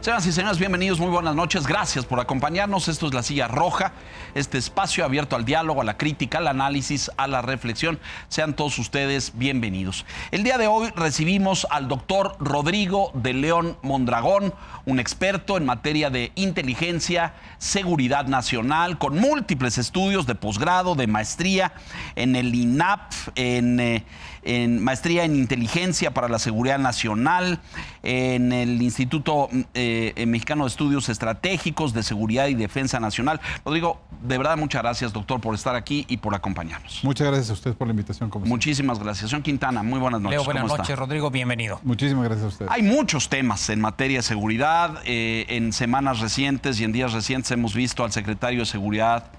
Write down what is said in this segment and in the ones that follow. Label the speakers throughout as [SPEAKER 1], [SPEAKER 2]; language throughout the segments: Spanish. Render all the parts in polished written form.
[SPEAKER 1] Señoras y señores, bienvenidos, muy buenas noches. Gracias por acompañarnos. Esto es La Silla Roja, este espacio abierto al diálogo, a la crítica, al análisis, a la reflexión. Sean todos ustedes bienvenidos. El día de hoy recibimos al doctor Rodrigo de León Mondragón, un experto en materia de inteligencia, seguridad nacional, con múltiples estudios de posgrado, de maestría en el INAP, en maestría en inteligencia para la seguridad nacional, en el Instituto Mexicano de Estudios Estratégicos de Seguridad y Defensa Nacional. Rodrigo, de verdad, muchas gracias, doctor, por estar aquí y por acompañarnos.
[SPEAKER 2] Muchas gracias a usted por la invitación.
[SPEAKER 1] Muchísimas gracias. Señor Quintana, muy buenas noches.
[SPEAKER 3] Leo, buenas noches. Rodrigo, bienvenido.
[SPEAKER 2] Muchísimas gracias a usted.
[SPEAKER 1] Hay muchos temas en materia de seguridad. En semanas recientes y en días recientes hemos visto al secretario de Seguridad,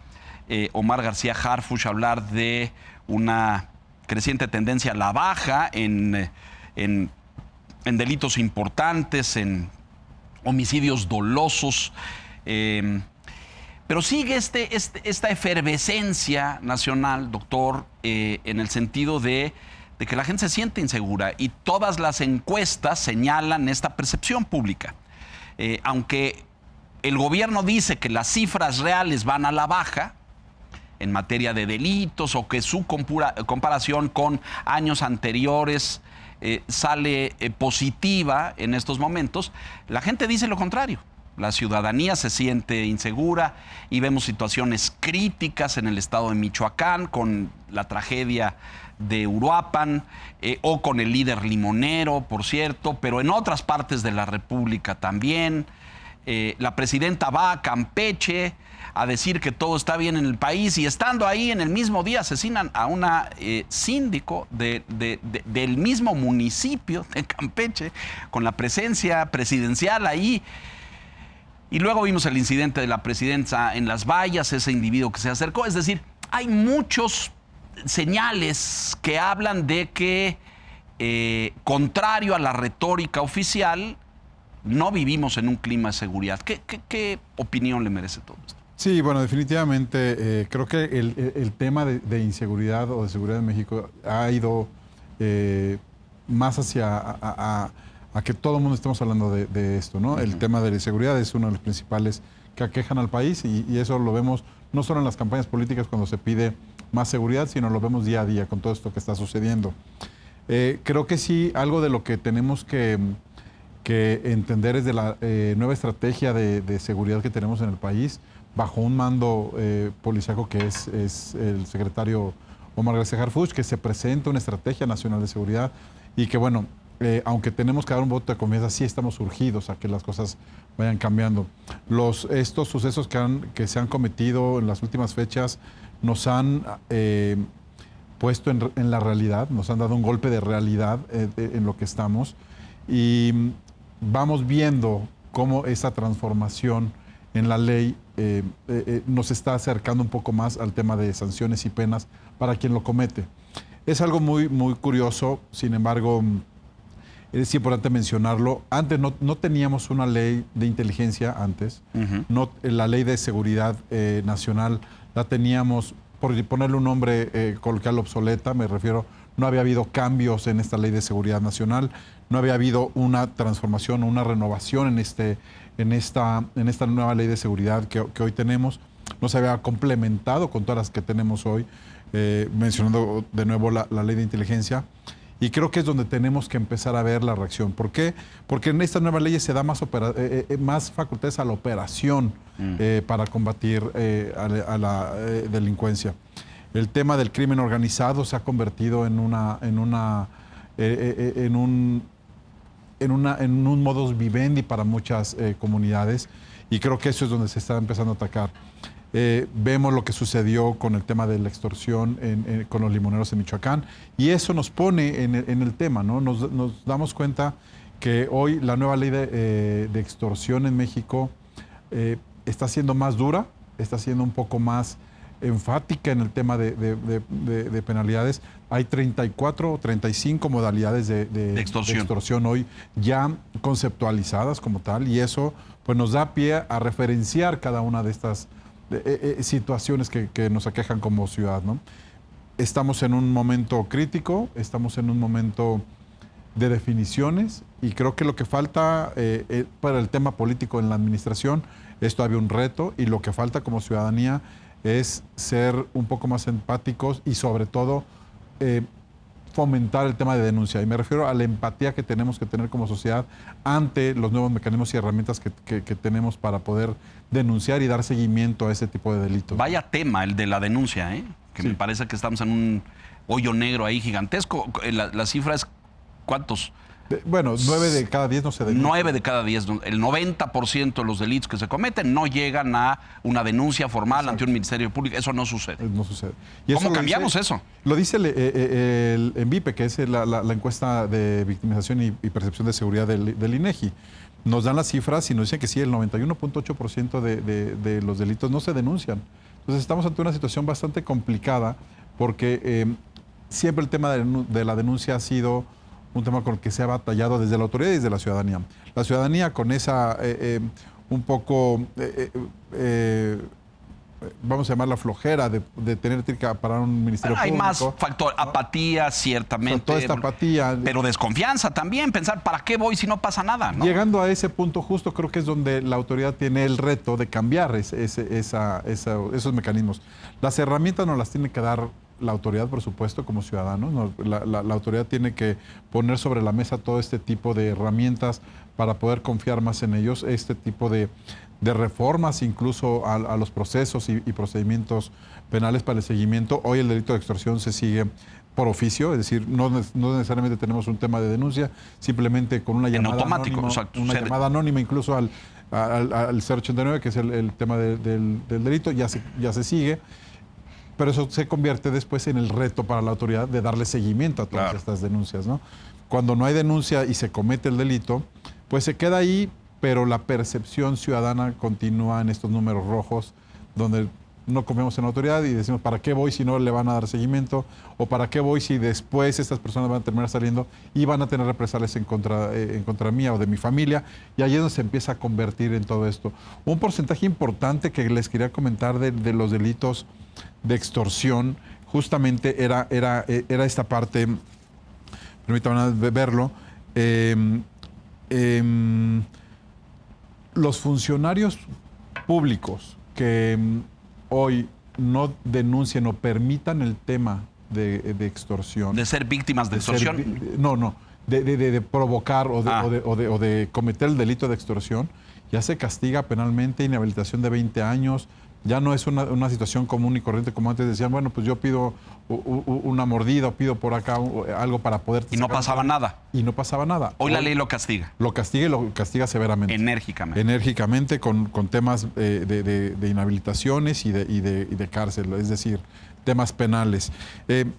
[SPEAKER 1] Omar García Harfuch, hablar de una creciente tendencia a la baja en delitos importantes, en homicidios dolosos. Pero sigue esta efervescencia nacional, doctor, en el sentido de que la gente se siente insegura, y todas las encuestas señalan esta percepción pública. Aunque el gobierno dice que las cifras reales van a la baja en materia de delitos, o que su comparación con años anteriores sale positiva en estos momentos, la gente dice lo contrario. La ciudadanía se siente insegura y vemos situaciones críticas en el estado de Michoacán, con la tragedia de Uruapan, o con el líder limonero, por cierto, pero en otras partes de la República también. La presidenta va a Campeche a decir que todo está bien en el país, y estando ahí en el mismo día asesinan a una síndico del mismo municipio de Campeche, con la presencia presidencial ahí. Y luego vimos el incidente de la presidenta en Las Vallas, ese individuo que se acercó. Es decir, hay muchos señales que hablan de que, contrario a la retórica oficial, no vivimos en un clima de seguridad. ¿Qué opinión le merece todo esto?
[SPEAKER 2] Sí, bueno, definitivamente creo que el tema de inseguridad o de seguridad en México ha ido más hacia a que todo el mundo estemos hablando de esto, ¿no? El tema de la inseguridad es uno de los principales que aquejan al país, y eso lo vemos no solo en las campañas políticas cuando se pide más seguridad, sino lo vemos día a día con todo esto que está sucediendo. Creo que sí, algo de lo que tenemos que entender es de la nueva estrategia de seguridad que tenemos en el país, bajo un mando policíaco que es el secretario Omar García Harfuch, que se presenta una estrategia nacional de seguridad, y que, bueno, aunque tenemos que dar un voto de confianza, sí estamos urgidos a que las cosas vayan cambiando. Estos sucesos que se han cometido en las últimas fechas nos han puesto en la realidad, nos han dado un golpe de realidad en lo que estamos, y vamos viendo cómo esa transformación en la ley nos está acercando un poco más al tema de sanciones y penas para quien lo comete. Es algo muy, muy curioso. Sin embargo, es importante mencionarlo. Antes no teníamos una ley de inteligencia antes. La ley de seguridad nacional la teníamos, por ponerle un nombre coloquial, obsoleta, me refiero. No había habido cambios en esta ley de seguridad nacional, no había habido una transformación o una renovación en esta nueva ley de seguridad que hoy tenemos. No se había complementado con todas las que tenemos hoy, mencionando de nuevo la ley de inteligencia. Y creo que es donde tenemos que empezar a ver la reacción. ¿Por qué? Porque en estas nuevas leyes se da más facultades a la operación para combatir a la delincuencia. El tema del crimen organizado se ha convertido en un modus vivendi para muchas comunidades, y creo que eso es donde se está empezando a atacar. Vemos lo que sucedió con el tema de la extorsión con los limoneros en Michoacán, y eso nos pone en el tema, ¿no? Nos damos cuenta que hoy la nueva ley de extorsión en México está siendo más dura, está siendo un poco más enfática en el tema de penalidades. Hay 34 o 35 modalidades de extorsión hoy ya conceptualizadas como tal, y eso pues nos da pie a referenciar cada una de estas situaciones que nos aquejan como ciudad, ¿no? Estamos en un momento crítico, estamos en un momento de definiciones, y creo que lo que falta para el tema político en la administración es todavía un reto, y lo que falta como ciudadanía es ser un poco más empáticos y sobre todo fomentar el tema de denuncia. Y me refiero a la empatía que tenemos que tener como sociedad ante los nuevos mecanismos y herramientas que tenemos para poder denunciar y dar seguimiento a ese tipo de delitos.
[SPEAKER 1] Vaya tema el de la denuncia, que
[SPEAKER 2] Sí.
[SPEAKER 1] me parece que estamos en un hoyo negro ahí gigantesco. La cifra es, ¿cuántos?
[SPEAKER 2] Bueno, 9 de cada 10 no se denuncia.
[SPEAKER 1] 9 de cada 10, el 90% de los delitos que se cometen no llegan a una denuncia formal ante un ministerio público. Eso no sucede.
[SPEAKER 2] No sucede. Y
[SPEAKER 1] ¿Cómo
[SPEAKER 2] lo
[SPEAKER 1] cambiamos
[SPEAKER 2] dice-
[SPEAKER 1] eso?
[SPEAKER 2] Lo dice el ENVIPE, que es la encuesta de victimización y percepción de seguridad del INEGI. Nos dan las cifras y nos dicen que sí, el 91.8% de los delitos no se denuncian. Entonces estamos ante una situación bastante complicada porque siempre el tema de la denuncia ha sido un tema con el que se ha batallado desde la autoridad y desde la ciudadanía. La ciudadanía con esa un poco, vamos a llamarla flojera de tener que parar un ministerio
[SPEAKER 1] Hay
[SPEAKER 2] público.
[SPEAKER 1] más factor, apatía, ciertamente.
[SPEAKER 2] Toda esta apatía.
[SPEAKER 1] Pero desconfianza también, pensar, ¿para qué voy si no pasa nada? ¿No?
[SPEAKER 2] Llegando a ese punto justo, creo que es donde la autoridad tiene el reto de cambiar esos mecanismos. Las herramientas nos las tiene que dar la autoridad, por supuesto, como ciudadanos. La autoridad tiene que poner sobre la mesa todo este tipo de herramientas para poder confiar más en ellos, este tipo de reformas incluso a los procesos y procedimientos penales para el seguimiento. Hoy el delito de extorsión se sigue por oficio, es decir, no necesariamente tenemos un tema de denuncia, simplemente con una llamada
[SPEAKER 1] automático,
[SPEAKER 2] anónima,
[SPEAKER 1] exacto.
[SPEAKER 2] una llamada anónima incluso al 089, que es el tema del delito, ya se sigue. Pero eso se convierte después en el reto para la autoridad de darle seguimiento a todas estas denuncias, ¿no? Cuando no hay denuncia y se comete el delito, pues se queda ahí, pero la percepción ciudadana continúa en estos números rojos, donde no confiamos en la autoridad y decimos, ¿para qué voy si no le van a dar seguimiento? ¿O para qué voy si después estas personas van a terminar saliendo y van a tener represalias en contra mía o de mi familia? Y ahí es donde se empieza a convertir en todo esto. Un porcentaje importante que les quería comentar de los delitos de extorsión, justamente era esta parte, permítanme verlo, los funcionarios públicos que hoy no denuncien o permitan el tema de extorsión.
[SPEAKER 1] De ser víctimas de extorsión.
[SPEAKER 2] De provocar o de cometer el delito de extorsión, ya se castiga penalmente, inhabilitación de 20 años. Ya no es una situación común y corriente como antes decían, bueno, pues yo pido una mordida o pido por acá algo para poder...
[SPEAKER 1] Y no pasaba nada.
[SPEAKER 2] Y no pasaba nada.
[SPEAKER 1] Hoy la ley lo castiga.
[SPEAKER 2] Lo castiga y lo castiga severamente.
[SPEAKER 1] Enérgicamente.
[SPEAKER 2] Enérgicamente con temas de inhabilitaciones y de cárcel, es decir, temas penales. El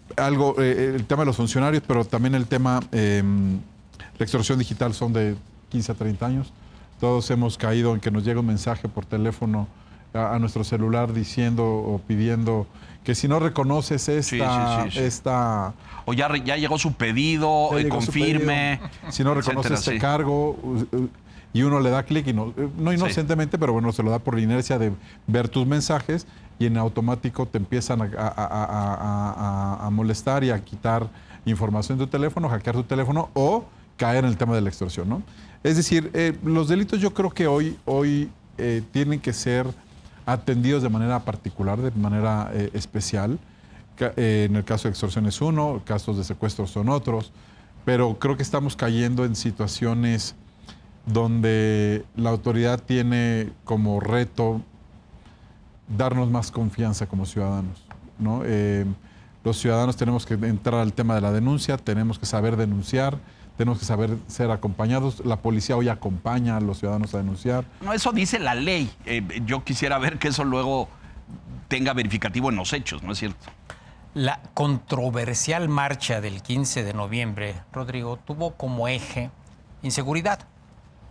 [SPEAKER 2] tema de los funcionarios, pero también el tema, la extorsión digital son de 15 a 30 años. Todos hemos caído en que nos llega un mensaje por teléfono a nuestro celular diciendo o pidiendo que si no reconoces esta
[SPEAKER 1] o ya llegó su pedido, confirme.
[SPEAKER 2] Si no reconoces este cargo, y uno le da clic y no inocentemente, pero bueno, se lo da por la inercia de ver tus mensajes y en automático te empiezan a molestar y a quitar información de tu teléfono, hackear tu teléfono o caer en el tema de la extorsión, ¿no? Es decir, los delitos yo creo que hoy tienen que ser atendidos de manera particular, de manera especial. En el caso de extorsión es uno, casos de secuestro son otros, pero creo que estamos cayendo en situaciones donde la autoridad tiene como reto darnos más confianza como ciudadanos, ¿no? Los ciudadanos tenemos que entrar al tema de la denuncia, tenemos que saber denunciar, tenemos que saber ser acompañados. La policía hoy acompaña a los ciudadanos a denunciar.
[SPEAKER 1] No, eso dice la ley. Yo quisiera ver que eso luego tenga verificativo en los hechos, ¿no es cierto?
[SPEAKER 3] La controversial marcha del 15 de noviembre, Rodrigo, tuvo como eje inseguridad.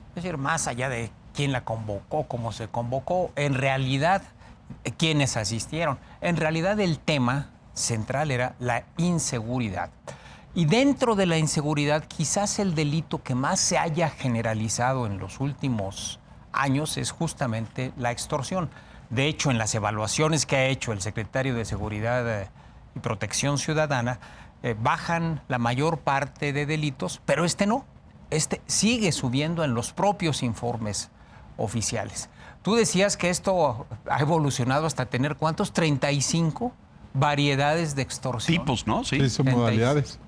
[SPEAKER 3] Es decir, más allá de quién la convocó, cómo se convocó, en realidad, quiénes asistieron. En realidad el tema central era la inseguridad. Y dentro de la inseguridad, quizás el delito que más se haya generalizado en los últimos años es justamente la extorsión. De hecho, en las evaluaciones que ha hecho el secretario de Seguridad y Protección Ciudadana bajan la mayor parte de delitos, pero este no. Este sigue subiendo en los propios informes oficiales. Tú decías que esto ha evolucionado hasta tener, ¿cuántos? 35 variedades de extorsión.
[SPEAKER 1] Tipos, ¿no?
[SPEAKER 2] Sí, son modalidades.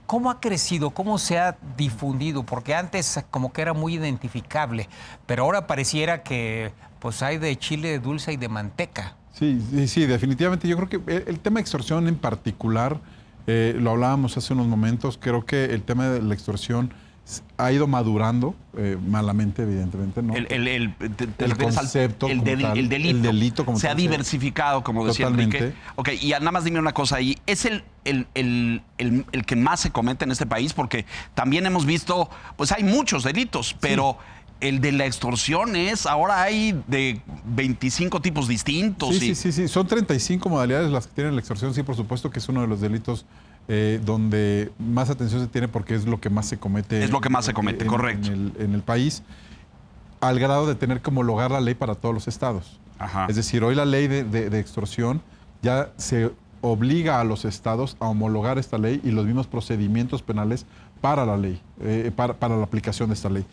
[SPEAKER 3] ¿Cómo ha crecido? ¿Cómo se ha difundido? Porque antes como que era muy identificable, pero ahora pareciera que pues hay de chile de dulce y de manteca.
[SPEAKER 2] Sí, definitivamente. Yo creo que el tema de extorsión en particular, lo hablábamos hace unos momentos, creo que el tema de la extorsión ha ido madurando, malamente, evidentemente, ¿no?
[SPEAKER 1] El
[SPEAKER 2] concepto
[SPEAKER 1] el
[SPEAKER 2] como tal,
[SPEAKER 1] delito.
[SPEAKER 2] el delito como
[SPEAKER 1] se ha
[SPEAKER 2] tal,
[SPEAKER 1] diversificado, como decía
[SPEAKER 2] totalmente.
[SPEAKER 1] Enrique. Ok, y nada más dime una cosa ahí. ¿Es el que más se comete en este país? Porque también hemos visto, pues hay muchos delitos, pero el de la extorsión ahora hay de 25 tipos distintos.
[SPEAKER 2] Sí. Son 35 modalidades las que tienen la extorsión. Sí, por supuesto que es uno de los delitos donde más atención se tiene porque es lo que más se comete.
[SPEAKER 1] Es lo que más se comete, correcto.
[SPEAKER 2] En el país, al grado de tener que homologar la ley para todos los estados.
[SPEAKER 1] Ajá.
[SPEAKER 2] Es decir, hoy la ley de extorsión ya se obliga a los estados a homologar esta ley y los mismos procedimientos penales para la ley, para la aplicación de esta ley.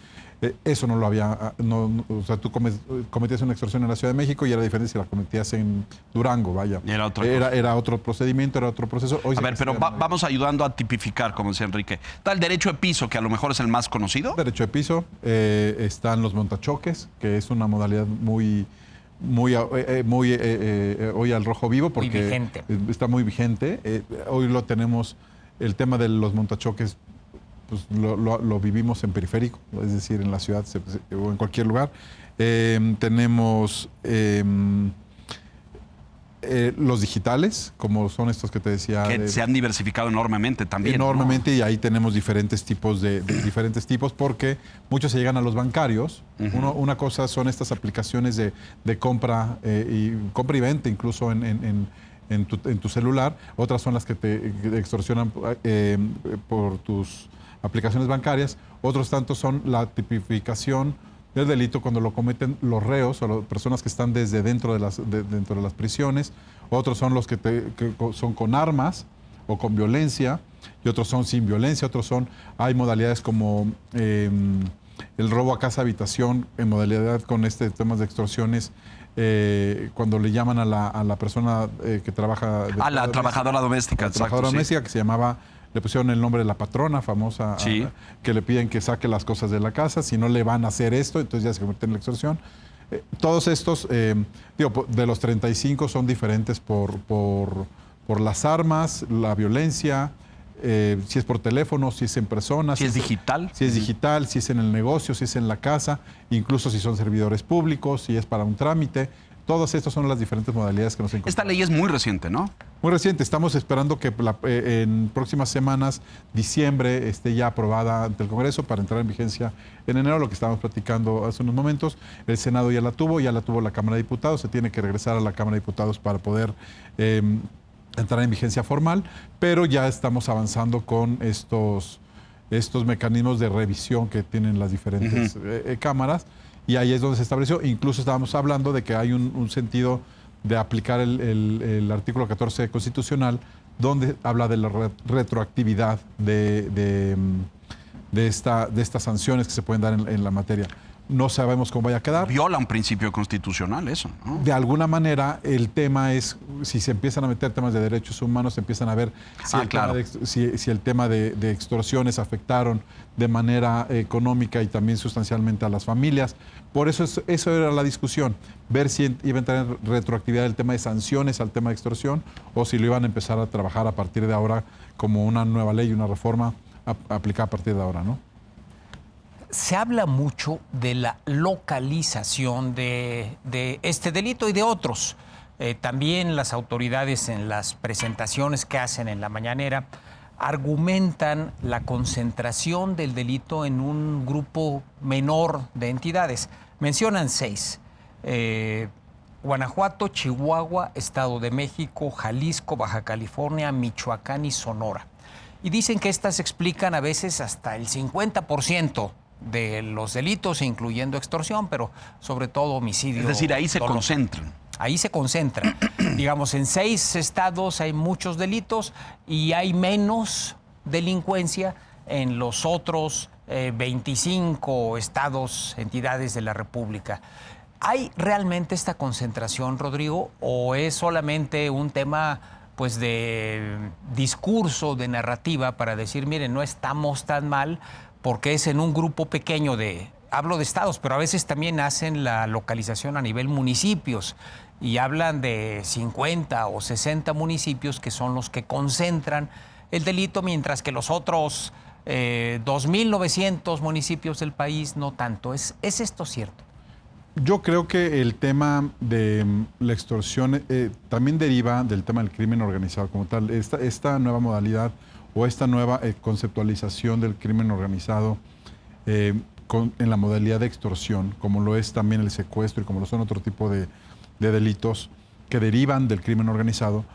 [SPEAKER 2] Eso no lo había, o sea, tú cometías una extorsión en la Ciudad de México y era diferente si la cometías en Durango, vaya. Era otro procedimiento, era otro proceso. Hoy
[SPEAKER 1] a ver, pero vamos ayudando a tipificar, como decía Enrique. Está el derecho de piso, que a lo mejor es el más conocido.
[SPEAKER 2] Derecho de piso, están los montachoques, que es una modalidad muy hoy al rojo vivo porque
[SPEAKER 3] muy vigente.
[SPEAKER 2] Está muy vigente. Hoy lo tenemos, el tema de los montachoques, pues lo vivimos en periférico, es decir, en la ciudad o en cualquier lugar. Tenemos los digitales, como son estos que te decía.
[SPEAKER 1] Que se han diversificado enormemente también.
[SPEAKER 2] Enormemente,
[SPEAKER 1] ¿no?
[SPEAKER 2] Y ahí tenemos diferentes tipos diferentes tipos, porque muchos se llegan a los bancarios. Una cosa son estas aplicaciones de compra y venta, incluso en tu celular. Otras son las que te extorsionan por tus aplicaciones bancarias. Otros tantos son la tipificación del delito cuando lo cometen los reos o las personas que están desde dentro de las prisiones. Otros son los que son con armas o con violencia, y otros son sin violencia. Hay modalidades como el robo a casa habitación, en modalidad con temas de extorsiones, cuando le llaman a la persona que trabaja...
[SPEAKER 1] la trabajadora doméstica.
[SPEAKER 2] La trabajadora doméstica, que se llamaba... Le pusieron el nombre de la patrona famosa, que le piden que saque las cosas de la casa. Si no le van a hacer esto, entonces ya se convierte en la extorsión. Todos estos, de los 35 son diferentes por las armas, la violencia, si es por teléfono, si es en persona.
[SPEAKER 1] Si es digital.
[SPEAKER 2] Si es digital, si es en el negocio, si es en la casa, incluso si son servidores públicos, si es para un trámite. Todas estas son las diferentes modalidades que nos encontramos.
[SPEAKER 1] Esta ley es muy reciente, ¿no?
[SPEAKER 2] Muy reciente. Estamos esperando que en próximas semanas, diciembre, esté ya aprobada ante el Congreso para entrar en vigencia en enero, lo que estábamos platicando hace unos momentos. El Senado ya la tuvo la Cámara de Diputados. Se tiene que regresar a la Cámara de Diputados para poder entrar en vigencia formal, pero ya estamos avanzando con estos mecanismos de revisión que tienen las diferentes cámaras. Y ahí es donde se estableció. Incluso estábamos hablando de que hay un sentido de aplicar el artículo 14 constitucional, donde habla de la retroactividad de estas sanciones que se pueden dar en la materia. No sabemos cómo vaya a quedar.
[SPEAKER 1] Viola un principio constitucional eso, ¿no?
[SPEAKER 2] De alguna manera, el tema es, si se empiezan a meter temas de derechos humanos, se empiezan a ver si el tema de extorsiones afectaron de manera económica y también sustancialmente a las familias. Por eso eso era la discusión, ver si iba a entrar en retroactividad el tema de sanciones al tema de extorsión o si lo iban a empezar a trabajar a partir de ahora como una nueva ley, una reforma aplicada a partir de ahora, ¿no?
[SPEAKER 3] Se habla mucho de la localización de este delito y de otros. También las autoridades en las presentaciones que hacen en la mañanera argumentan la concentración del delito en un grupo menor de entidades. Mencionan 6. Guanajuato, Chihuahua, Estado de México, Jalisco, Baja California, Michoacán y Sonora. Y dicen que estas explican a veces hasta el 50% de los delitos, incluyendo extorsión, pero sobre todo homicidio.
[SPEAKER 1] Es decir, ahí se concentran.
[SPEAKER 3] Ahí se concentra. Digamos, en 6 estados hay muchos delitos y hay menos delincuencia en los otros 25 estados, entidades de la República. ¿Hay realmente esta concentración, Rodrigo, o es solamente un tema pues de discurso, de narrativa para decir, miren, no estamos tan mal porque es en un grupo pequeño hablo de estados, pero a veces también hacen la localización a nivel municipios y hablan de 50 o 60 municipios que son los que concentran el delito, mientras que los otros 2.900 municipios del país no tanto? ¿Es esto cierto?
[SPEAKER 2] Yo creo que el tema de la extorsión también deriva del tema del crimen organizado como tal. Esta nueva modalidad o esta nueva conceptualización del crimen organizado en la modalidad de extorsión, como lo es también el secuestro y como lo son otro tipo de delitos que derivan del crimen organizado,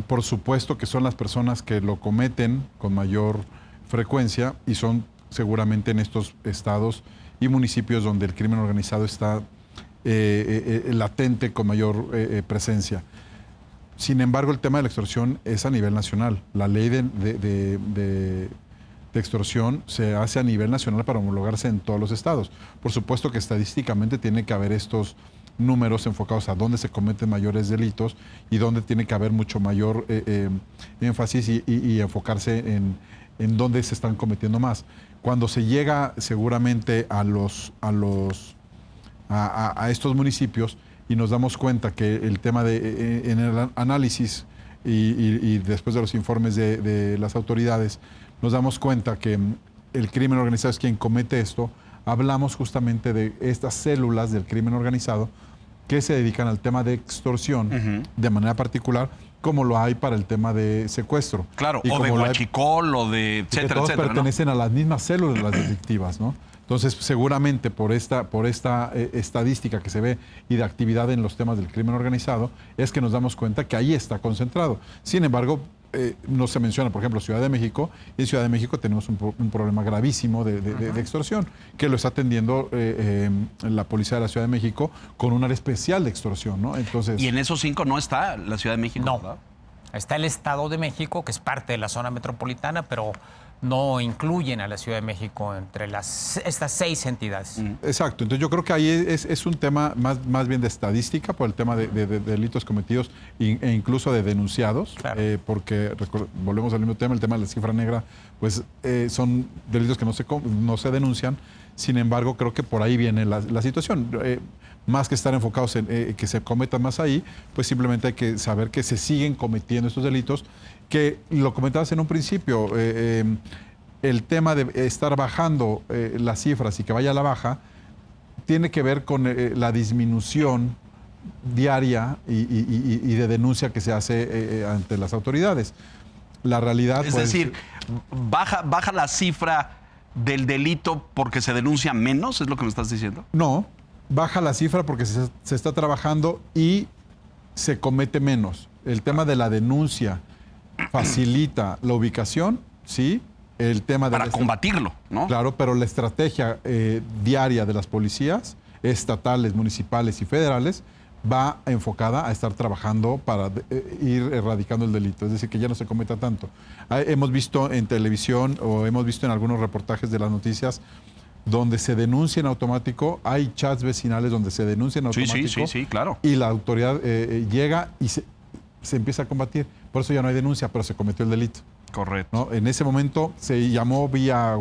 [SPEAKER 2] por supuesto que son las personas que lo cometen con mayor frecuencia y son seguramente en estos estados y municipios donde el crimen organizado está latente con mayor presencia. Sin embargo, el tema de la extorsión es a nivel nacional. La ley de extorsión se hace a nivel nacional para homologarse en todos los estados. Por supuesto que estadísticamente tiene que haber estos números enfocados a dónde se cometen mayores delitos y dónde tiene que haber mucho mayor énfasis y enfocarse en dónde se están cometiendo más. Cuando se llega seguramente a estos municipios y nos damos cuenta que el tema en el análisis y después de los informes de las autoridades, nos damos cuenta que el crimen organizado es quien comete esto, hablamos justamente de estas células del crimen organizado que se dedican al tema de extorsión de manera particular, como lo hay para el tema de secuestro.
[SPEAKER 1] Claro,
[SPEAKER 2] y
[SPEAKER 1] o de huachicol, o de etcétera,
[SPEAKER 2] que todos
[SPEAKER 1] etcétera,
[SPEAKER 2] pertenecen a las mismas células las delictivas, ¿no? Entonces, seguramente por esta estadística que se ve y de actividad en los temas del crimen organizado, es que nos damos cuenta que ahí está concentrado. Sin embargo, no se menciona, por ejemplo, Ciudad de México, y en Ciudad de México tenemos un problema gravísimo de extorsión, que lo está atendiendo la Policía de la Ciudad de México con un área especial de extorsión, ¿no? Entonces,
[SPEAKER 1] y en esos 5 no está la Ciudad de México,
[SPEAKER 3] No.
[SPEAKER 1] ¿verdad?
[SPEAKER 3] Está el Estado de México, que es parte de la zona metropolitana, pero no incluyen a la Ciudad de México entre estas 6 entidades.
[SPEAKER 2] exacto, entonces yo creo que ahí es un tema más bien de estadística por el tema de delitos cometidos e incluso de denunciados,
[SPEAKER 3] Claro.
[SPEAKER 2] porque volvemos al mismo tema, el tema de la cifra negra, pues son delitos que no se denuncian, sin embargo creo que por ahí viene la situación. Más que estar enfocados en que se cometan más ahí, pues simplemente hay que saber que se siguen cometiendo estos delitos, que lo comentabas en un principio, el tema de estar bajando las cifras y que vaya a la baja, tiene que ver con la disminución diaria y de denuncia que se hace ante las autoridades. La realidad,
[SPEAKER 1] Es
[SPEAKER 2] pues,
[SPEAKER 1] decir, baja la cifra del delito porque se denuncia menos, ¿es lo que me estás diciendo?
[SPEAKER 2] no, baja la cifra porque se está trabajando y se comete menos. El tema de la denuncia facilita la ubicación, sí. El tema de
[SPEAKER 1] Para combatirlo, ¿no?
[SPEAKER 2] Claro, pero la estrategia diaria de las policías estatales, municipales y federales va enfocada a estar trabajando para ir erradicando el delito, es decir, que ya no se cometa tanto. Hemos visto en televisión o hemos visto en algunos reportajes de las noticias donde se denuncia en automático, hay chats vecinales donde se denuncia en automático.
[SPEAKER 1] Sí, claro.
[SPEAKER 2] Y la autoridad llega y se empieza a combatir. Por eso ya no hay denuncia, pero se cometió el delito.
[SPEAKER 1] Correcto.
[SPEAKER 2] ¿No? En ese momento se llamó vía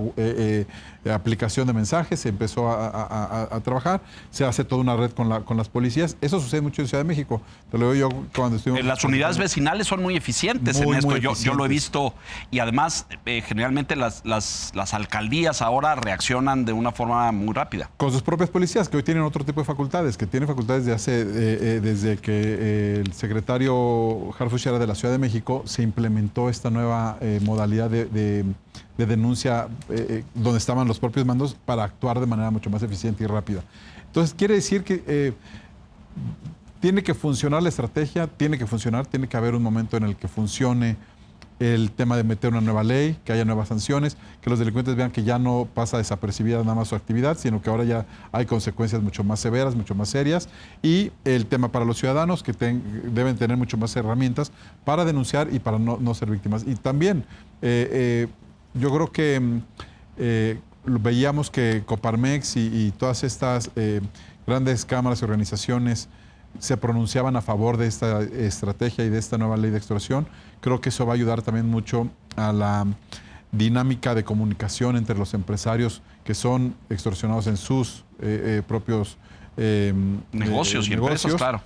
[SPEAKER 2] aplicación de mensajes, se empezó a trabajar, se hace toda una red con las policías. Eso sucede mucho en Ciudad de México. Te lo digo yo cuando estuvimos...
[SPEAKER 1] Las unidades vecinales son muy eficientes en esto. Yo lo he visto. Y además, generalmente las alcaldías ahora reaccionan de una forma muy rápida.
[SPEAKER 2] Con sus propias policías, que hoy tienen otro tipo de facultades, que tienen facultades desde que el secretario Harfuch era de la Ciudad de México, se implementó esta nueva modalidad de denuncia donde estaban los propios mandos para actuar de manera mucho más eficiente y rápida. Entonces, quiere decir que tiene que funcionar la estrategia, tiene que funcionar, tiene que haber un momento en el que funcione el tema de meter una nueva ley, que haya nuevas sanciones, que los delincuentes vean que ya no pasa desapercibida nada más su actividad, sino que ahora ya hay consecuencias mucho más severas, mucho más serias, y el tema para los ciudadanos, que deben tener mucho más herramientas para denunciar y para no ser víctimas. Y también, yo creo que veíamos que Coparmex y todas estas grandes cámaras y organizaciones se pronunciaban a favor de esta estrategia y de esta nueva ley de extorsión. Creo que eso va a ayudar también mucho a la dinámica de comunicación entre los empresarios que son extorsionados en sus propios
[SPEAKER 1] negocios y empresas, claro.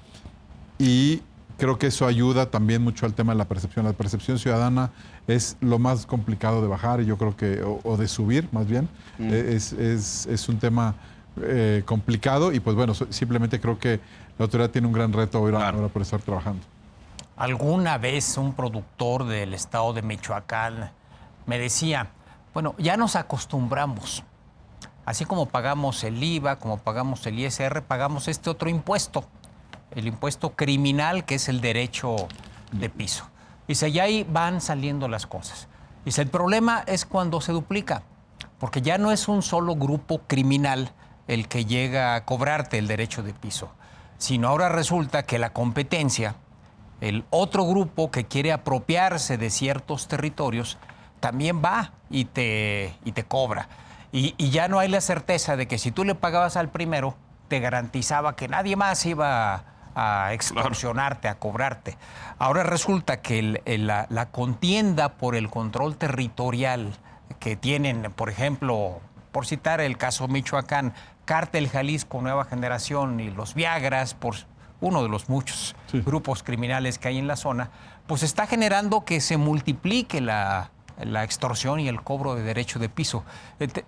[SPEAKER 2] Y creo que eso ayuda también mucho al tema de la percepción. La percepción ciudadana es lo más complicado de bajar, y yo creo que, o de subir más bien, es un tema complicado, y pues bueno, simplemente creo que la autoridad tiene un gran reto ahora por estar trabajando.
[SPEAKER 3] Alguna vez un productor del estado de Michoacán me decía, bueno, ya nos acostumbramos. Así como pagamos el IVA, como pagamos el ISR, pagamos este otro impuesto, el impuesto criminal, que es el derecho de piso. Dice, y ahí van saliendo las cosas. Dice, el problema es cuando se duplica, porque ya no es un solo grupo criminal el que llega a cobrarte el derecho de piso, sino ahora resulta que la competencia, el otro grupo que quiere apropiarse de ciertos territorios, también va y te cobra. Y ya no hay la certeza de que si tú le pagabas al primero, te garantizaba que nadie más iba a extorsionarte, a cobrarte. Ahora resulta que la contienda por el control territorial que tienen, por ejemplo, por citar el caso Michoacán, Cártel Jalisco Nueva Generación y los Viagras, por uno de los muchos grupos criminales que hay en la zona, pues está generando que se multiplique la extorsión y el cobro de derecho de piso.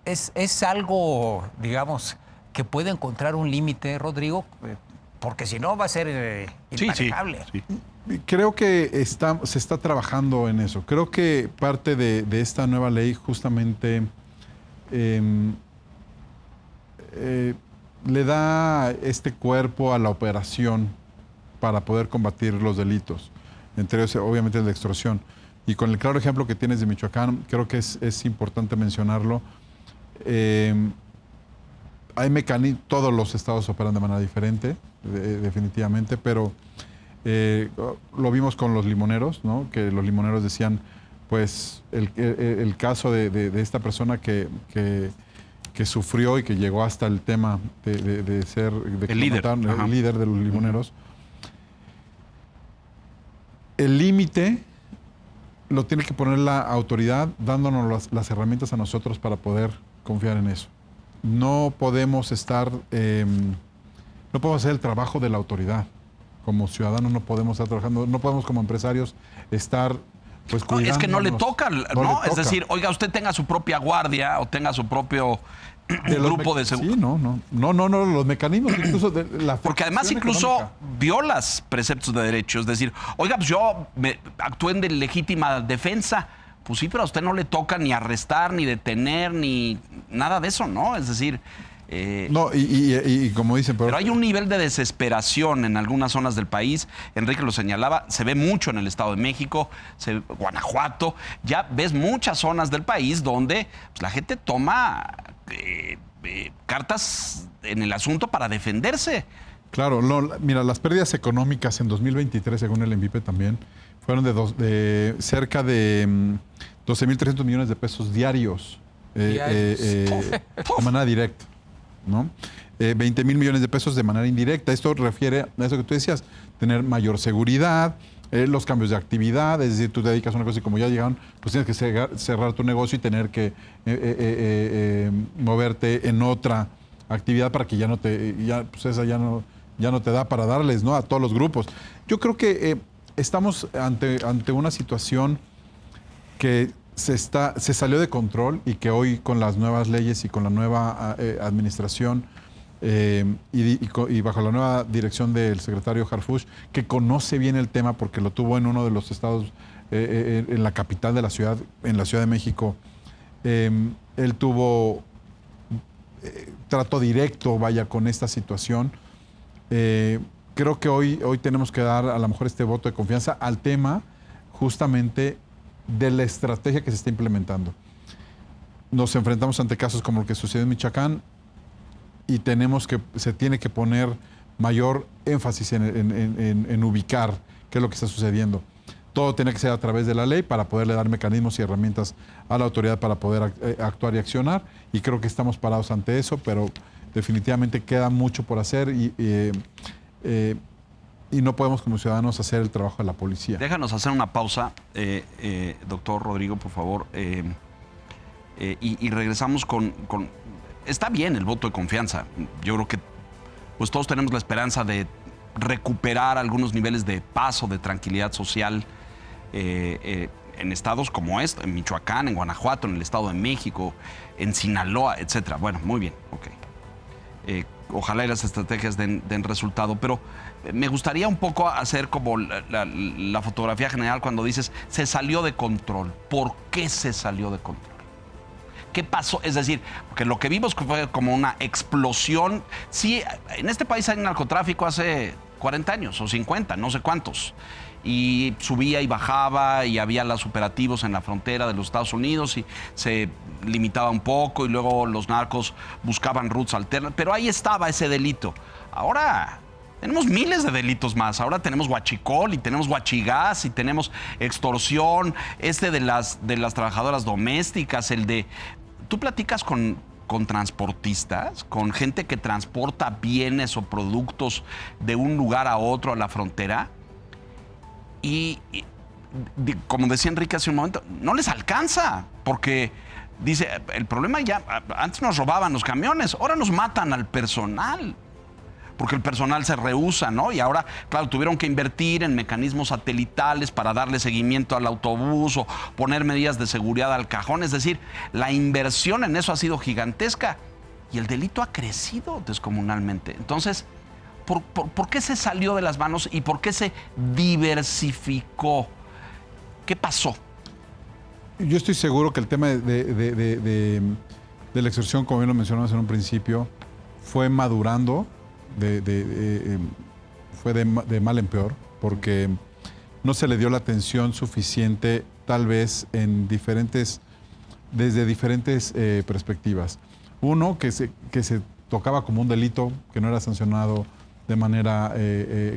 [SPEAKER 3] Es algo, digamos, que puede encontrar un límite, Rodrigo, porque si no va a ser imparable.
[SPEAKER 2] Sí. Creo que se está trabajando en eso. Creo que parte de esta nueva ley justamente le da este cuerpo a la operación para poder combatir los delitos, entre ellos obviamente el de extorsión. Y con el claro ejemplo que tienes de Michoacán, creo que es importante mencionarlo. Hay mecanismos, todos los estados operan de manera diferente, definitivamente, pero lo vimos con los limoneros, ¿no? Que los limoneros decían, pues, el caso de esta persona que sufrió y que llegó hasta el tema de ser
[SPEAKER 1] el líder
[SPEAKER 2] de los limoneros. El límite lo tiene que poner la autoridad, dándonos las herramientas a nosotros para poder confiar en eso. No podemos no podemos hacer el trabajo de la autoridad. Como ciudadanos no podemos estar trabajando, no podemos como empresarios estar pues cuidándonos.
[SPEAKER 1] Es que no le toca, ¿no? Es decir, oiga, usted tenga su propia guardia o tenga su propio grupo de seguridad.
[SPEAKER 2] Sí, no, los mecanismos incluso de la...
[SPEAKER 1] Porque además incluso
[SPEAKER 2] económica
[SPEAKER 1] violas preceptos de derecho. Es decir, oiga, pues yo actué en legítima defensa. Pues sí, pero a usted no le toca ni arrestar, ni detener, ni nada de eso, ¿no? Es decir...
[SPEAKER 2] no, y como dicen...
[SPEAKER 1] Pero hay un nivel de desesperación en algunas zonas del país. Enrique lo señalaba, se ve mucho en el Estado de México, Guanajuato. Ya ves muchas zonas del país donde pues, la gente toma cartas en el asunto para defenderse.
[SPEAKER 2] Claro, mira, las pérdidas económicas en 2023, según el ENVIPE también, fueron de cerca de 12.300 millones de pesos diarios, de manera directa, ¿no? 20,000 millones de pesos de manera indirecta. Esto refiere a eso que tú decías, tener mayor seguridad, los cambios de actividad, es decir, tú te dedicas a una cosa y como ya llegaron, pues tienes que cerrar tu negocio y tener que moverte en otra actividad para que pues esa ya no te da para darles, ¿no? A todos los grupos. Yo creo que estamos ante una situación que se salió de control y que hoy con las nuevas leyes y con la nueva administración y bajo la nueva dirección del secretario Harfuch, que conoce bien el tema porque lo tuvo en uno de los estados, en la capital de la ciudad, en la Ciudad de México, él tuvo trato directo, vaya, con esta situación. Creo que hoy tenemos que dar a lo mejor este voto de confianza al tema justamente de la estrategia que se está implementando. Nos enfrentamos ante casos como el que sucedió en Michoacán y se tiene que poner mayor énfasis en ubicar qué es lo que está sucediendo. Todo tiene que ser a través de la ley para poderle dar mecanismos y herramientas a la autoridad para poder actuar y accionar, y creo que estamos parados ante eso, pero definitivamente queda mucho por hacer y no podemos como ciudadanos hacer el trabajo de la policía.
[SPEAKER 1] Déjanos hacer una pausa, doctor Rodrigo, por favor, y regresamos con... Está bien el voto de confianza. Yo creo que pues todos tenemos la esperanza de recuperar algunos niveles de paz o de tranquilidad social en estados como este, en Michoacán, en Guanajuato, en el Estado de México, en Sinaloa, etcétera. Bueno, muy bien, ok. Ojalá y las estrategias den resultado, pero me gustaría un poco hacer como la fotografía general cuando dices se salió de control. ¿Por qué se salió de control? ¿Qué pasó? Es decir, porque lo que vimos fue como una explosión. Sí, en este país hay narcotráfico hace 40 años o 50, no sé cuántos. Y subía y bajaba y había los operativos en la frontera de los Estados Unidos y se limitaba un poco y luego los narcos buscaban rutas alternas. Pero ahí estaba ese delito. Ahora tenemos miles de delitos más. Ahora tenemos huachicol y tenemos huachigás y tenemos extorsión, de las trabajadoras domésticas, el de... Tú platicas con transportistas, con gente que transporta bienes o productos de un lugar a otro a la frontera y como decía Enrique hace un momento, no les alcanza porque dice, el problema ya, antes nos robaban los camiones, ahora nos matan al personal. Porque el personal se rehúsa, ¿no? Y ahora, claro, tuvieron que invertir en mecanismos satelitales para darle seguimiento al autobús o poner medidas de seguridad al cajón. Es decir, la inversión en eso ha sido gigantesca y el delito ha crecido descomunalmente. Entonces, ¿por qué se salió de las manos y por qué se diversificó? ¿Qué pasó?
[SPEAKER 2] Yo estoy seguro que el tema de la extorsión, como bien lo mencionamos en un principio, fue madurando. Fue de mal en peor, porque no se le dio la atención suficiente, tal vez desde diferentes perspectivas. Uno, que se tocaba como un delito, que no era sancionado de manera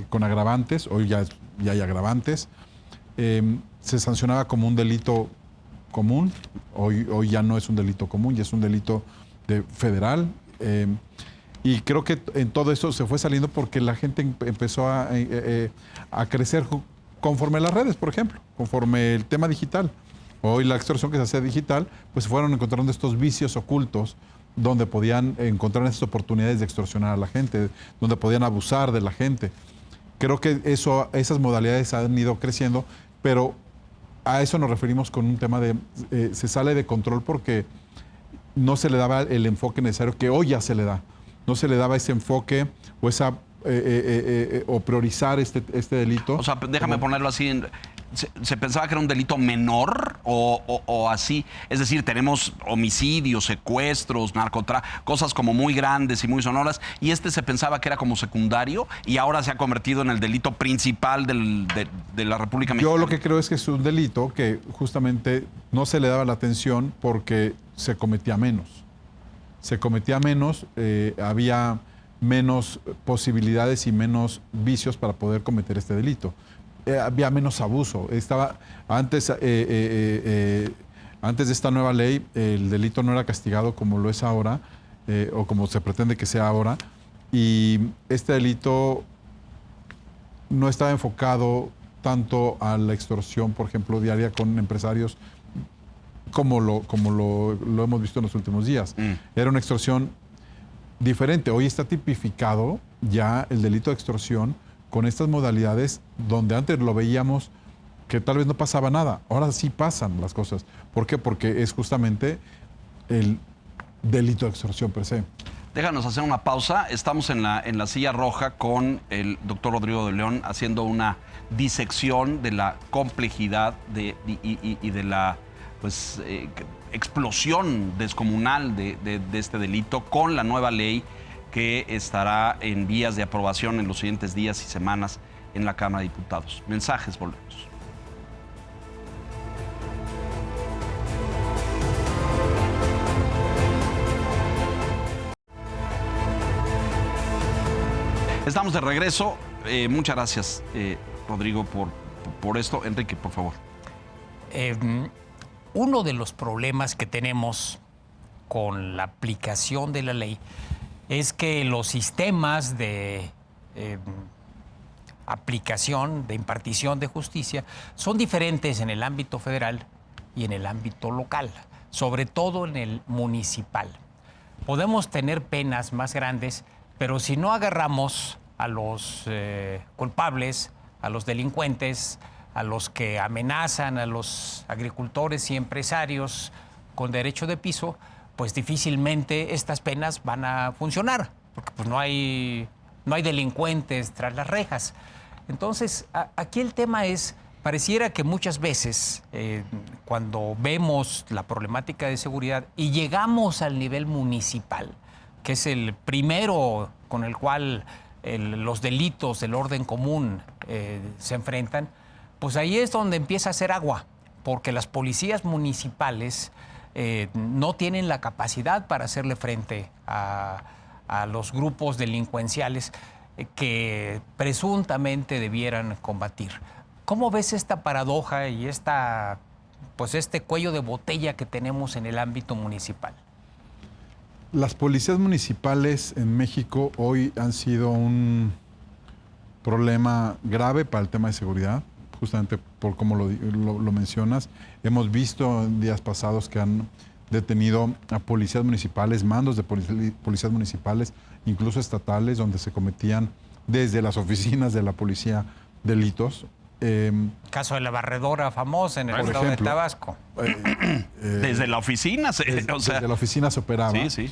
[SPEAKER 2] con agravantes, hoy ya hay agravantes. Se sancionaba como un delito común, hoy ya no es un delito común, ya es un delito federal. Y creo que en todo eso se fue saliendo porque la gente empezó a crecer conforme las redes, por ejemplo, conforme el tema digital. Hoy la extorsión que se hace digital, pues se fueron encontrando estos vicios ocultos donde podían encontrar estas oportunidades de extorsionar a la gente, donde podían abusar de la gente. Creo que esas modalidades han ido creciendo, pero a eso nos referimos con un tema de se sale de control porque no se le daba el enfoque necesario que hoy ya se le da. No se le daba ese enfoque o o priorizar este delito. O
[SPEAKER 1] sea, déjame ponerlo así. ¿Se pensaba que era un delito menor o así? Es decir, tenemos homicidios, secuestros, narcotráfico, cosas como muy grandes y muy sonoras, y se pensaba que era como secundario y ahora se ha convertido en el delito principal de la República Mexicana.
[SPEAKER 2] Yo lo que creo es que es un delito que justamente no se le daba la atención porque se cometía menos. Había menos posibilidades y menos vicios para poder cometer este delito. Había menos abuso. Antes de esta nueva ley, el delito no era castigado como lo es ahora, o como se pretende que sea ahora, y este delito no estaba enfocado tanto a la extorsión, por ejemplo, diaria con empresarios, como lo hemos visto en los últimos días. Era una extorsión diferente. Hoy está tipificado ya el delito de extorsión con estas modalidades donde antes lo veíamos que tal vez no pasaba nada. Ahora sí pasan las cosas. ¿Por qué? Porque es justamente el delito de extorsión per se.
[SPEAKER 1] Déjanos hacer una pausa. Estamos en la silla roja con el doctor Rodrigo de León haciendo una disección de la complejidad y de la explosión descomunal de este delito con la nueva ley que estará en vías de aprobación en los siguientes días y semanas en la Cámara de Diputados. Mensajes, volvemos. Estamos de regreso. Muchas gracias, Rodrigo, por esto. Enrique, por favor.
[SPEAKER 3] Uno de los problemas que tenemos con la aplicación de la ley es que los sistemas de aplicación, de impartición de justicia, son diferentes en el ámbito federal y en el ámbito local, sobre todo en el municipal. Podemos tener penas más grandes, pero si no agarramos a los culpables, a los delincuentes, a los que amenazan a los agricultores y empresarios con derecho de piso, pues difícilmente estas penas van a funcionar, porque pues no hay delincuentes tras las rejas. Entonces, aquí el tema es, pareciera que muchas veces cuando vemos la problemática de seguridad y llegamos al nivel municipal, que es el primero con el cual los delitos del orden común se enfrentan, pues ahí es donde empieza a hacer agua, porque las policías municipales no tienen la capacidad para hacerle frente a los grupos delincuenciales que presuntamente debieran combatir. ¿Cómo ves esta paradoja y este cuello de botella que tenemos en el ámbito municipal?
[SPEAKER 2] Las policías municipales en México hoy han sido un problema grave para el tema de seguridad, justamente por cómo lo mencionas. Hemos visto en días pasados que han detenido a policías municipales, mandos de policías municipales, incluso estatales, donde se cometían desde las oficinas de la policía delitos.
[SPEAKER 3] Caso de la barredora famosa en el estado de Tabasco.
[SPEAKER 1] Desde la oficina
[SPEAKER 2] desde la oficina se operaba.
[SPEAKER 1] Sí, sí.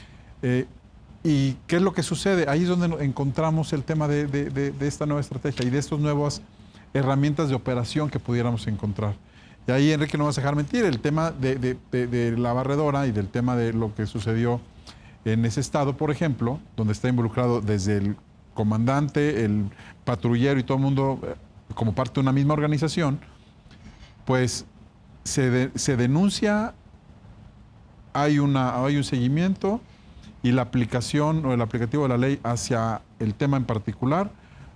[SPEAKER 2] ¿Y qué es lo que sucede? Ahí es donde encontramos el tema de esta nueva estrategia y de estas nuevas herramientas de operación que pudiéramos encontrar. Y ahí, Enrique, no vas a dejar mentir, el tema de la barredora y del tema de lo que sucedió en ese estado, por ejemplo, donde está involucrado desde el comandante, el patrullero y todo el mundo como parte de una misma organización, pues se denuncia, hay un seguimiento y la aplicación o el aplicativo de la ley hacia el tema en particular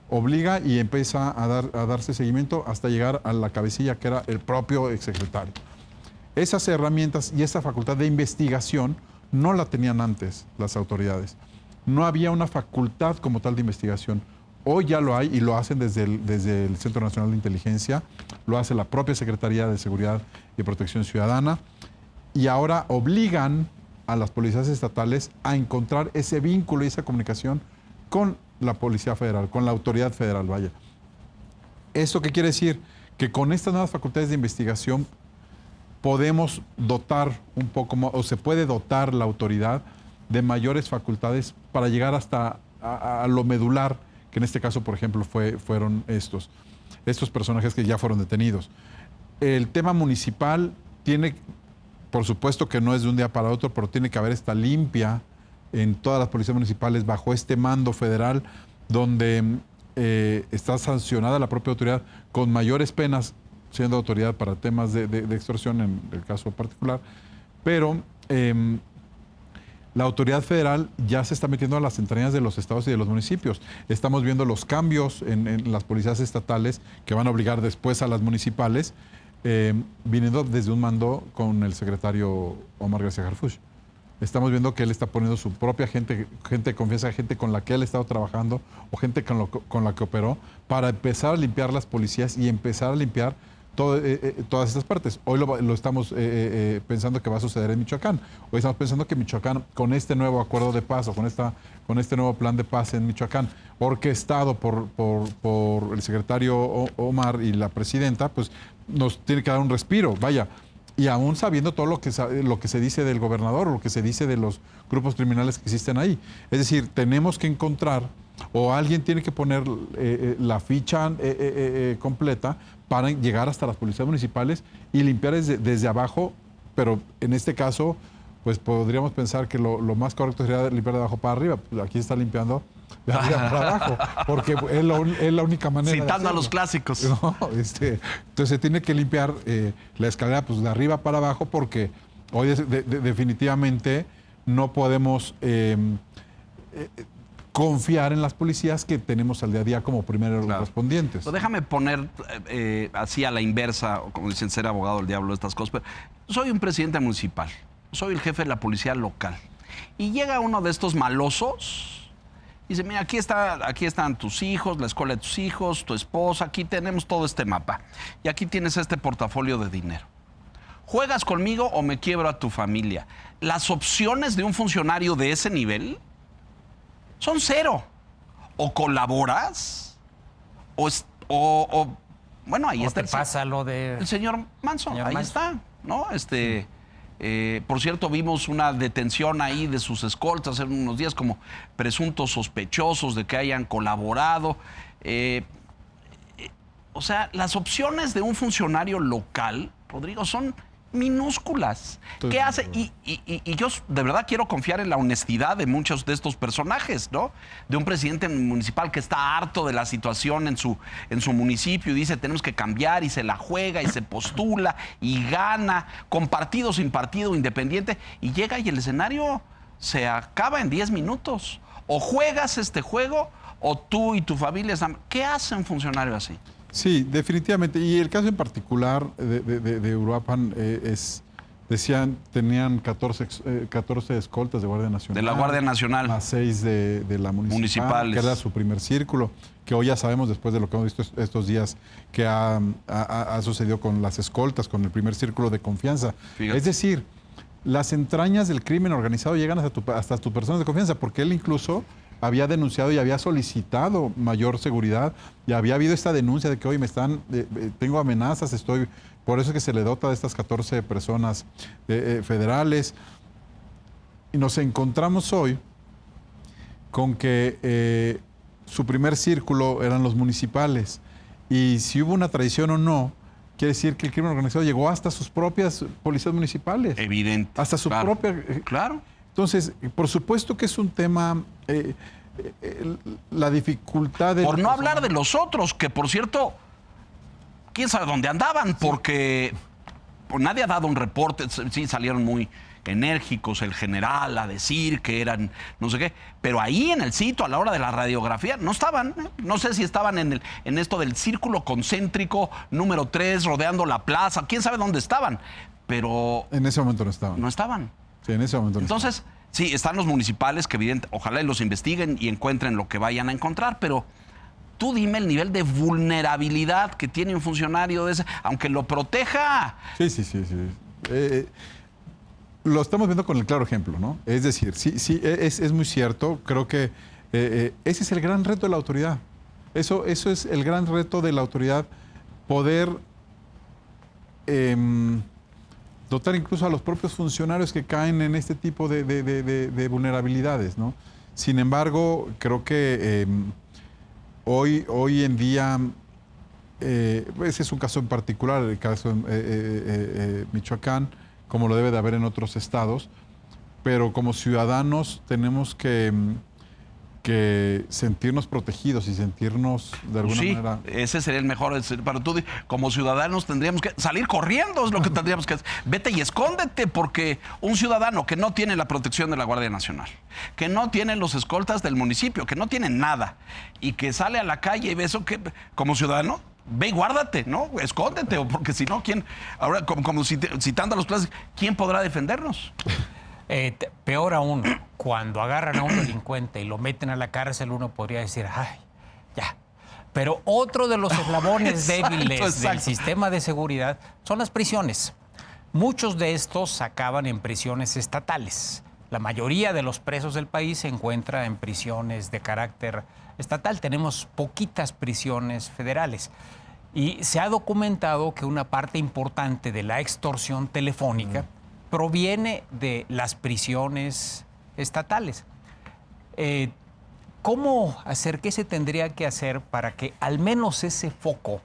[SPEAKER 2] obliga y empieza a darse seguimiento hasta llegar a la cabecilla que era el propio exsecretario. Esas herramientas y esa facultad de investigación no la tenían antes las autoridades. No había una facultad como tal de investigación. Hoy ya lo hay y lo hacen desde el Centro Nacional de Inteligencia, lo hace la propia Secretaría de Seguridad y Protección Ciudadana y ahora obligan a las policías estatales a encontrar ese vínculo y esa comunicación con la Policía Federal, con la autoridad federal, vaya. ¿Esto qué quiere decir? Que con estas nuevas facultades de investigación podemos dotar un poco más, o se puede dotar la autoridad de mayores facultades para llegar hasta a lo medular, que en este caso, por ejemplo, fueron estos personajes que ya fueron detenidos. El tema municipal tiene, por supuesto que no es de un día para otro, pero tiene que haber esta limpia en todas las policías municipales bajo este mando federal, donde está sancionada la propia autoridad con mayores penas, siendo autoridad para temas de extorsión en el caso particular, pero la autoridad federal ya se está metiendo a las entrañas de los estados y de los municipios. Estamos viendo los cambios en las policías estatales que van a obligar después a las municipales, viniendo desde un mando con el secretario Omar García Harfuch. Estamos viendo que él está poniendo su propia gente de confianza, gente con la que él ha estado trabajando o gente con la que operó para empezar a limpiar las policías y empezar a limpiar todas estas partes. Hoy lo estamos pensando que va a suceder en Michoacán. Hoy estamos pensando que Michoacán, con este nuevo acuerdo de paz o con este nuevo plan de paz en Michoacán, orquestado por el secretario Omar y la presidenta, pues nos tiene que dar un respiro, vaya. Y aún sabiendo todo lo que se dice del gobernador, lo que se dice de los grupos criminales que existen ahí. Es decir, tenemos que encontrar, o alguien tiene que poner la ficha completa para llegar hasta las policías municipales y limpiar desde abajo, pero en este caso, pues podríamos pensar que lo más correcto sería limpiar de abajo para arriba. Pues aquí se está limpiando de arriba para abajo, porque es la única manera.
[SPEAKER 1] Citando a los clásicos.
[SPEAKER 2] No, entonces se tiene que limpiar la escalera pues, de arriba para abajo, porque hoy definitivamente no podemos confiar en las policías que tenemos al día a día como primeros respondientes.
[SPEAKER 1] Pero déjame poner así a la inversa, o como dicen, ser abogado del diablo, estas cosas. Pero soy un presidente municipal, soy el jefe de la policía local. Y llega uno de estos malosos y dice, mira, aquí están tus hijos, la escuela de tus hijos, tu esposa, aquí tenemos todo este mapa. Y aquí tienes este portafolio de dinero. ¿Juegas conmigo o me quiebro a tu familia? Las opciones de un funcionario de ese nivel son cero. O colaboras, bueno, ahí está.
[SPEAKER 3] Pasa lo de
[SPEAKER 1] el señor Manso, ahí está, ¿no? Por cierto, vimos una detención ahí de sus escoltas hace unos días como presuntos sospechosos de que hayan colaborado. O sea, las opciones de un funcionario local, Rodrigo, son minúsculas. ¿Qué hace? Y yo de verdad quiero confiar en la honestidad de muchos de estos personajes, ¿no? De un presidente municipal que está harto de la situación en su municipio y dice tenemos que cambiar y se la juega y se postula y gana con partido sin partido independiente y llega y el escenario se acaba en 10 minutos. O juegas este juego o tú y tu familia están... ¿Qué hace un funcionario así?
[SPEAKER 2] Sí, definitivamente. Y el caso en particular de Uruapan decían, tenían 14 escoltas de Guardia Nacional.
[SPEAKER 1] De la Guardia Nacional.
[SPEAKER 2] Más 6 de la municipal, que era su primer círculo, que hoy ya sabemos, después de lo que hemos visto estos días, que ha sucedido con las escoltas, con el primer círculo de confianza. Fíjate. Es decir, las entrañas del crimen organizado llegan hasta tus personas de confianza, porque él incluso había denunciado y había solicitado mayor seguridad y había habido esta denuncia de que hoy tengo amenazas, por eso es que se le dota de estas 14 personas federales. Y nos encontramos hoy con que su primer círculo eran los municipales. Y si hubo una traición o no, quiere decir que el crimen organizado llegó hasta sus propias policías municipales.
[SPEAKER 1] Evidente.
[SPEAKER 2] Hasta su propia...
[SPEAKER 1] Claro.
[SPEAKER 2] Entonces, por supuesto que es un tema, la dificultad de...
[SPEAKER 1] Por no hablar de los otros, que por cierto, quién sabe dónde andaban, porque nadie ha dado un reporte, sí salieron muy enérgicos el general a decir que eran no sé qué, pero ahí en el sitio a la hora de la radiografía no estaban, no sé si estaban en esto del círculo concéntrico número 3 rodeando la plaza, quién sabe dónde estaban, pero...
[SPEAKER 2] En ese momento no estaban.
[SPEAKER 1] No estaban.
[SPEAKER 2] Sí, en ese momento no.
[SPEAKER 1] Entonces, sí, están los municipales que ojalá los investiguen y encuentren lo que vayan a encontrar, pero tú dime el nivel de vulnerabilidad que tiene un funcionario de ese, aunque lo proteja.
[SPEAKER 2] Sí. Lo estamos viendo con el claro ejemplo, ¿no? Es decir, sí, es muy cierto. Creo que ese es el gran reto de la autoridad. Eso es el gran reto de la autoridad, poder dotar incluso a los propios funcionarios que caen en este tipo de vulnerabilidades, ¿no? Sin embargo, creo que hoy en día, ese es un caso en particular, el caso en Michoacán, como lo debe de haber en otros estados, pero como ciudadanos tenemos que sentirnos protegidos y sentirnos de alguna manera...
[SPEAKER 1] Ese sería el mejor. Pero tú, como ciudadanos, tendríamos que salir corriendo, es lo que tendríamos que hacer. Vete y escóndete, porque un ciudadano que no tiene la protección de la Guardia Nacional, que no tiene los escoltas del municipio, que no tiene nada, y que sale a la calle y ve eso, que como ciudadano, ve y guárdate, ¿no? Escóndete, porque si no, ¿quién? Ahora, como citando a los clases, ¿quién podrá defendernos?
[SPEAKER 3] Peor aún, cuando agarran a un delincuente y lo meten a la cárcel, uno podría decir, ay, ya. Pero otro de los eslabones débiles del sistema de seguridad son las prisiones. Muchos de estos acaban en prisiones estatales. La mayoría de los presos del país se encuentra en prisiones de carácter estatal. Tenemos poquitas prisiones federales. Y se ha documentado que una parte importante de la extorsión telefónica proviene de las prisiones estatales. ¿Cómo hacer? ¿Qué se tendría que hacer para que al menos ese foco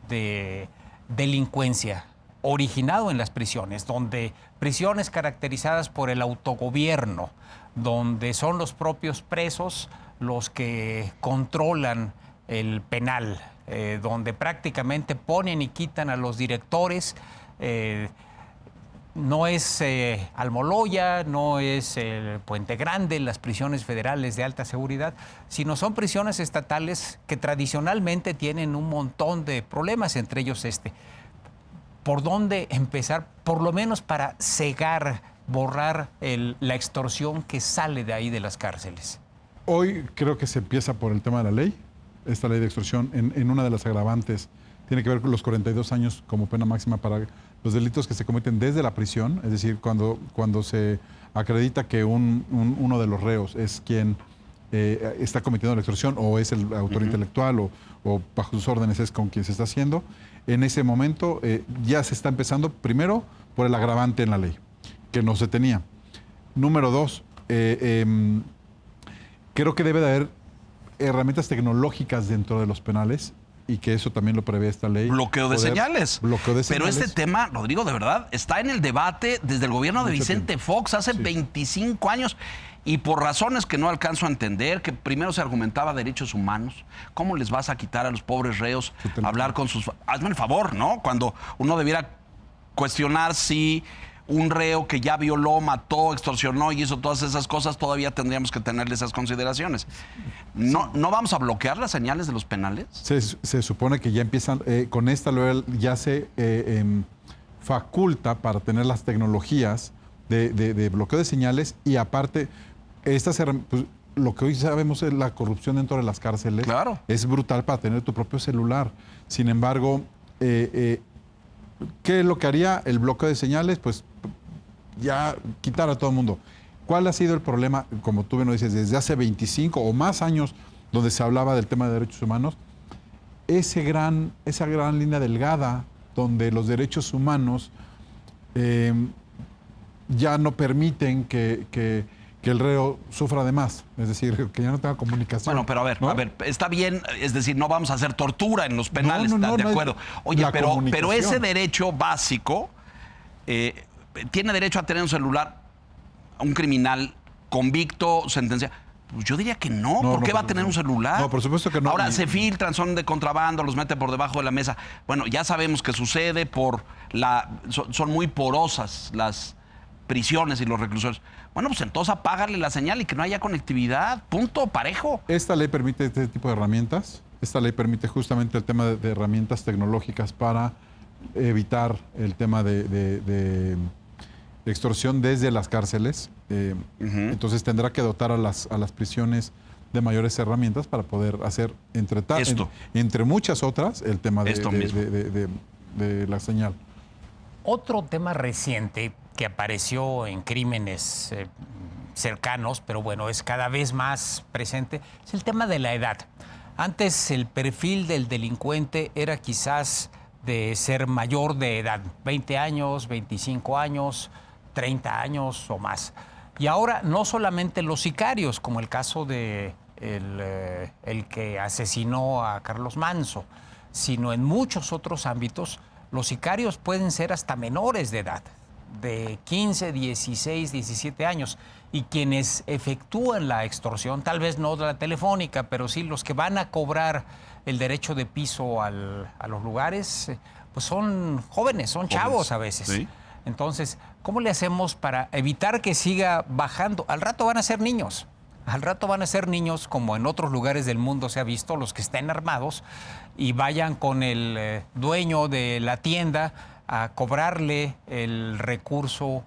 [SPEAKER 3] de delincuencia originado en las prisiones, donde prisiones caracterizadas por el autogobierno, donde son los propios presos los que controlan el penal, donde prácticamente ponen y quitan a los directores, no es Almoloya, no es el Puente Grande, las prisiones federales de alta seguridad, sino son prisiones estatales que tradicionalmente tienen un montón de problemas, entre ellos este. ¿Por dónde empezar? Por lo menos para cegar, borrar la extorsión que sale de ahí de las cárceles.
[SPEAKER 2] Hoy creo que se empieza por el tema de la ley. Esta ley de extorsión, en una de las agravantes, tiene que ver con los 42 años como pena máxima para los delitos que se cometen desde la prisión, es decir, cuando se acredita que uno de los reos es quien está cometiendo la extorsión o es el autor intelectual o bajo sus órdenes es con quien se está haciendo. En ese momento ya se está empezando primero por el agravante en la ley, que no se tenía. Número dos, creo que debe de haber herramientas tecnológicas dentro de los penales y que eso también lo prevé esta ley.
[SPEAKER 1] Bloqueo de señales.
[SPEAKER 2] Bloqueo de
[SPEAKER 1] Pero
[SPEAKER 2] señales.
[SPEAKER 1] este tema, Rodrigo, de verdad, está en el debate desde el gobierno de
[SPEAKER 2] Mucho
[SPEAKER 1] Vicente
[SPEAKER 2] tiempo.
[SPEAKER 1] Fox hace
[SPEAKER 2] Sí.
[SPEAKER 1] 25 años. Y por razones que no alcanzo a entender, que primero se argumentaba derechos humanos, ¿cómo les vas a quitar a los pobres reos hablar con sus... Hazme el favor, ¿no? Cuando uno debiera cuestionar si un reo que ya violó, mató, extorsionó y hizo todas esas cosas, todavía tendríamos que tenerle esas consideraciones. ¿No vamos a bloquear las señales de los penales?
[SPEAKER 2] Se supone que ya empiezan, con esta ley ya se faculta para tener las tecnologías de bloqueo de señales y aparte, pues, lo que hoy sabemos es la corrupción dentro de las cárceles.
[SPEAKER 1] Claro.
[SPEAKER 2] Es brutal para tener tu propio celular. Sin embargo, ¿qué es lo que haría el bloqueo de señales? Pues ya quitar a todo el mundo. ¿Cuál ha sido el problema, como tú bien lo dices, desde hace 25 o más años donde se hablaba del tema de derechos humanos? Esa gran línea delgada donde los derechos humanos ya no permiten que el reo sufra de más, es decir, que ya no tenga comunicación.
[SPEAKER 1] Bueno, pero
[SPEAKER 2] ¿no?
[SPEAKER 1] a ver, está bien, es decir, no vamos a hacer tortura en los penales,
[SPEAKER 2] No,
[SPEAKER 1] ¿estás de
[SPEAKER 2] no,
[SPEAKER 1] acuerdo? Oye,
[SPEAKER 2] la
[SPEAKER 1] pero
[SPEAKER 2] comunicación.
[SPEAKER 1] ese derecho básico, ¿tiene derecho a tener un celular un criminal convicto, sentenciado? Pues yo diría que no.
[SPEAKER 2] No,
[SPEAKER 1] ¿Por qué
[SPEAKER 2] no,
[SPEAKER 1] va a tener un celular?
[SPEAKER 2] No, por supuesto que no.
[SPEAKER 1] Ahora se filtran, son de contrabando, los mete por debajo de la mesa. Bueno, ya sabemos que sucede son muy porosas las prisiones y los reclusorios. Bueno, pues entonces apágale la señal y que no haya conectividad. Punto, parejo.
[SPEAKER 2] Esta ley permite este tipo de herramientas. Esta ley permite justamente el tema de herramientas tecnológicas para evitar el tema de extorsión desde las cárceles. Entonces tendrá que dotar a las prisiones de mayores herramientas para poder hacer, entre muchas otras, el tema de la señal.
[SPEAKER 3] Otro tema reciente que apareció en crímenes cercanos, pero bueno, es cada vez más presente, es el tema de la edad. Antes el perfil del delincuente era quizás de ser mayor de edad, 20 años, 25 años, 30 años o más. Y ahora no solamente los sicarios, como el caso de el que asesinó a Carlos Manso, sino en muchos otros ámbitos, los sicarios pueden ser hasta menores de edad, de 15, 16, 17 años. Y quienes efectúan la extorsión, tal vez no de la telefónica, pero sí los que van a cobrar el derecho de piso a los lugares, pues son jóvenes, son chavos a veces.
[SPEAKER 1] Sí.
[SPEAKER 3] Entonces, ¿cómo le hacemos para evitar que siga bajando? Al rato van a ser niños. Al rato van a ser niños, como en otros lugares del mundo se ha visto, los que estén armados y vayan con el dueño de la tienda a cobrarle el recurso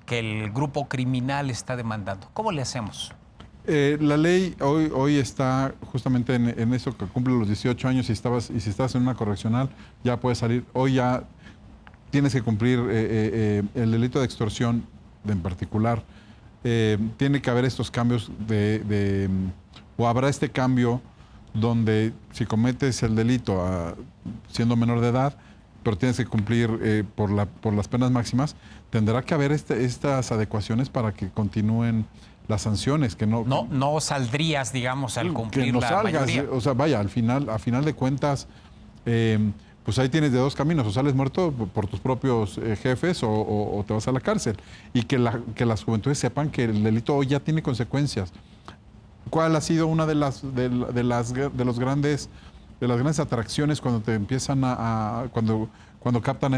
[SPEAKER 3] que el grupo criminal está demandando. ¿Cómo le hacemos?
[SPEAKER 2] La ley hoy está justamente en eso, que cumple los 18 años y si estás en una correccional, ya puedes salir. Hoy ya tienes que cumplir el delito de extorsión en particular. Tiene que haber estos cambios o habrá este cambio donde si cometes el delito siendo menor de edad, pero tienes que cumplir por las penas máximas, tendrá que haber estas adecuaciones para que continúen las sanciones, que
[SPEAKER 3] no saldrías, digamos, al cumplir
[SPEAKER 2] que no
[SPEAKER 3] la
[SPEAKER 2] salgas,
[SPEAKER 3] mayoría.
[SPEAKER 2] o sea, vaya, al final de cuentas, pues ahí tienes de dos caminos, o sales muerto por tus propios jefes o te vas a la cárcel. Y que las juventudes sepan que el delito hoy ya tiene consecuencias. ¿Cuál ha sido una de las grandes atracciones cuando te empiezan cuando captan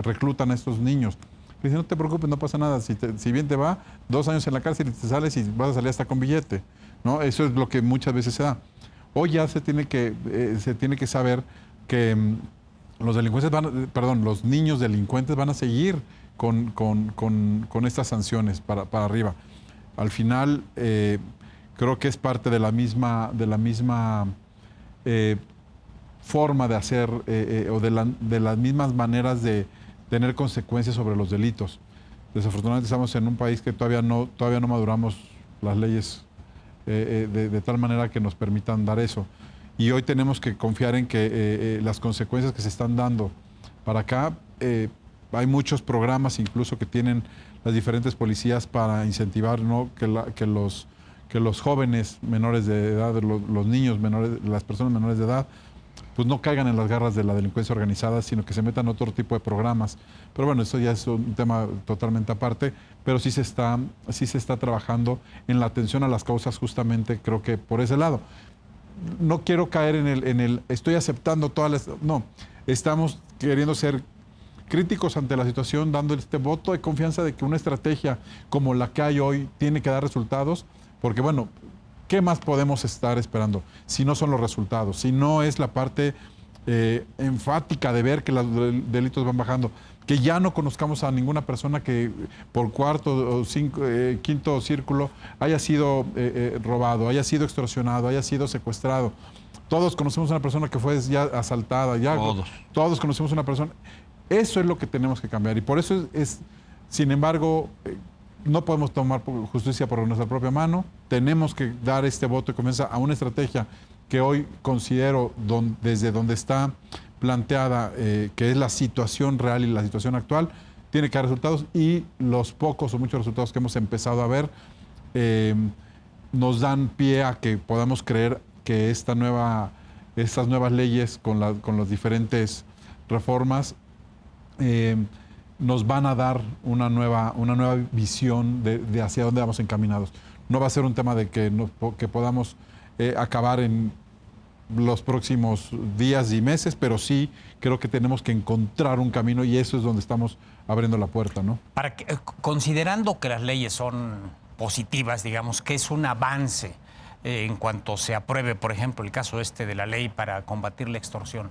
[SPEAKER 2] reclutan a estos niños? Le dice, no te preocupes, no pasa nada. Si bien te va, 2 años en la cárcel y te sales y vas a salir hasta con billete, ¿no? Eso es lo que muchas veces se da. Hoy ya se tiene que saber que los delincuentes los niños delincuentes van a seguir con estas sanciones para arriba. Al final, creo que es parte de la misma forma de hacer o de las mismas maneras de tener consecuencias sobre los delitos. Desafortunadamente estamos en un país que todavía no maduramos las leyes de tal manera que nos permitan dar eso. Y hoy tenemos que confiar en que las consecuencias que se están dando para acá, hay muchos programas incluso que tienen las diferentes policías para incentivar, ¿no?, que los jóvenes menores de edad, los niños menores, las personas menores de edad, pues no caigan en las garras de la delincuencia organizada, sino que se metan a otro tipo de programas. Pero bueno, eso ya es un tema totalmente aparte, pero sí se está trabajando en la atención a las causas justamente, creo que por ese lado. No quiero caer en el estoy aceptando todas las... No, estamos queriendo ser críticos ante la situación, dando este voto de confianza de que una estrategia como la que hay hoy tiene que dar resultados, porque bueno, ¿qué más podemos estar esperando si no son los resultados? Si no es la parte enfática de ver que los delitos van bajando, que ya no conozcamos a ninguna persona que por cuarto o quinto círculo haya sido robado, haya sido extorsionado, haya sido secuestrado. Todos conocemos a una persona que fue ya asaltada, todos conocemos a una persona. Eso es lo que tenemos que cambiar y por eso sin embargo, no podemos tomar justicia por nuestra propia mano. Tenemos que dar este voto de confianza a una estrategia que hoy considero desde donde está planteada, que es la situación real y la situación actual, tiene que dar resultados y los pocos o muchos resultados que hemos empezado a ver nos dan pie a que podamos creer que estas nuevas leyes con las diferentes reformas nos van a dar una nueva visión de hacia dónde vamos encaminados. No va a ser un tema de que podamos acabar en los próximos días y meses, pero sí creo que tenemos que encontrar un camino y eso es donde estamos abriendo la puerta, ¿no?
[SPEAKER 3] Considerando que las leyes son positivas, digamos, que es un avance en cuanto se apruebe, por ejemplo, el caso de la ley para combatir la extorsión,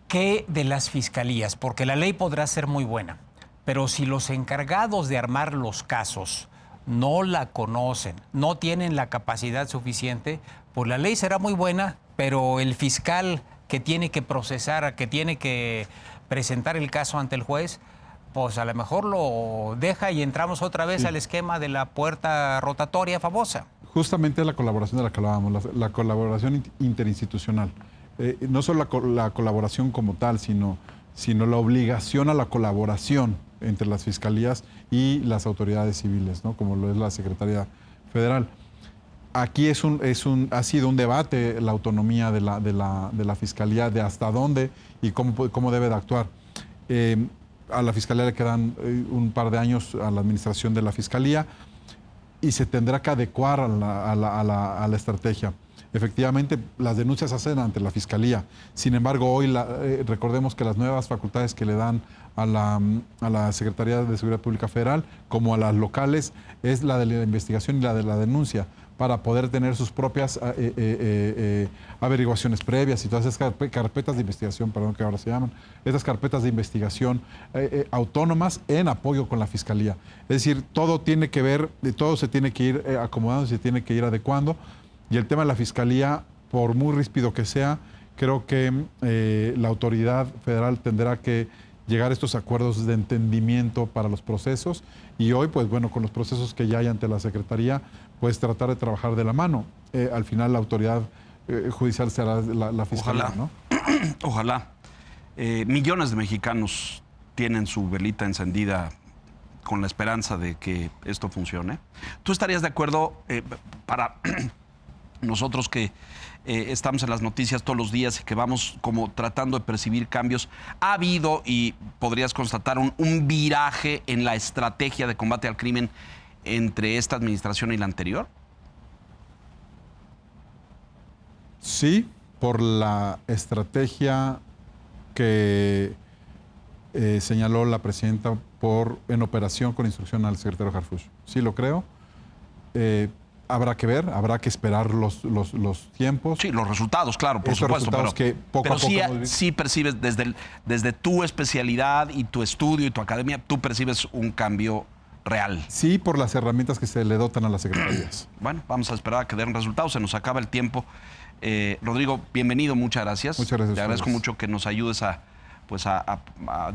[SPEAKER 3] ¿qué de las fiscalías? Porque la ley podrá ser muy buena, pero si los encargados de armar los casos no la conocen, no tienen la capacidad suficiente, pues la ley será muy buena, pero el fiscal que tiene que procesar, que tiene que presentar el caso ante el juez, pues a lo mejor lo deja y entramos otra vez al esquema de la puerta rotatoria famosa.
[SPEAKER 2] Justamente la colaboración de la que hablábamos, la colaboración interinstitucional. No solo la colaboración como tal, sino la obligación a la colaboración entre las fiscalías y las autoridades civiles, ¿no?, como lo es la Secretaría Federal. Aquí ha sido un debate la autonomía de la Fiscalía, de hasta dónde y cómo debe de actuar. A la Fiscalía le quedan un par de años a la administración de la Fiscalía y se tendrá que adecuar a la estrategia. Efectivamente, las denuncias se hacen ante la Fiscalía. Sin embargo, hoy recordemos que las nuevas facultades que le dan a la Secretaría de Seguridad Pública Federal, como a las locales, es la de la investigación y la de la denuncia, para poder tener sus propias averiguaciones previas y todas esas carpetas de investigación, perdón, que ahora se llaman, esas carpetas de investigación autónomas en apoyo con la Fiscalía. Es decir, todo se tiene que ir acomodando, se tiene que ir adecuando. Y el tema de la Fiscalía, por muy ríspido que sea, creo que la autoridad federal tendrá que llegar a estos acuerdos de entendimiento para los procesos y hoy, pues bueno, con los procesos que ya hay ante la Secretaría, pues tratar de trabajar de la mano. Al final la autoridad judicial será la Fiscalía,
[SPEAKER 1] Ojalá,
[SPEAKER 2] ¿no?
[SPEAKER 1] Ojalá. Millones de mexicanos tienen su velita encendida con la esperanza de que esto funcione. ¿Tú estarías de acuerdo para nosotros que estamos en las noticias todos los días y que vamos como tratando de percibir cambios? ¿Ha habido, y podrías constatar, un viraje en la estrategia de combate al crimen entre esta administración y la anterior?
[SPEAKER 2] Sí, por la estrategia que señaló la presidenta en operación con instrucción al secretario Harfuch. Sí lo creo. Habrá que ver, habrá que esperar los tiempos.
[SPEAKER 1] Sí, los resultados, claro, por
[SPEAKER 2] Esos
[SPEAKER 1] supuesto.
[SPEAKER 2] resultados que poco a poco hemos visto.
[SPEAKER 1] sí percibes desde tu especialidad y tu estudio y tu academia, tú percibes un cambio real.
[SPEAKER 2] Sí, por las herramientas que se le dotan a las secretarías.
[SPEAKER 1] Bueno, vamos a esperar a que den resultados. Se nos acaba el tiempo. Rodrigo, bienvenido, muchas gracias.
[SPEAKER 2] Muchas gracias.
[SPEAKER 1] Te agradezco mucho que nos ayudes a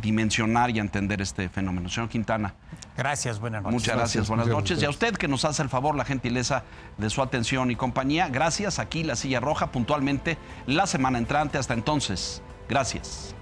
[SPEAKER 1] dimensionar y a entender este fenómeno. Señor Quintana.
[SPEAKER 3] Gracias, buenas noches.
[SPEAKER 1] Muchas gracias, buenas
[SPEAKER 2] Muchas
[SPEAKER 1] noches.
[SPEAKER 2] gracias.
[SPEAKER 1] Y a usted que nos hace el favor, la gentileza de su atención y compañía. Gracias, aquí La Silla Roja, puntualmente la semana entrante. Hasta entonces, gracias.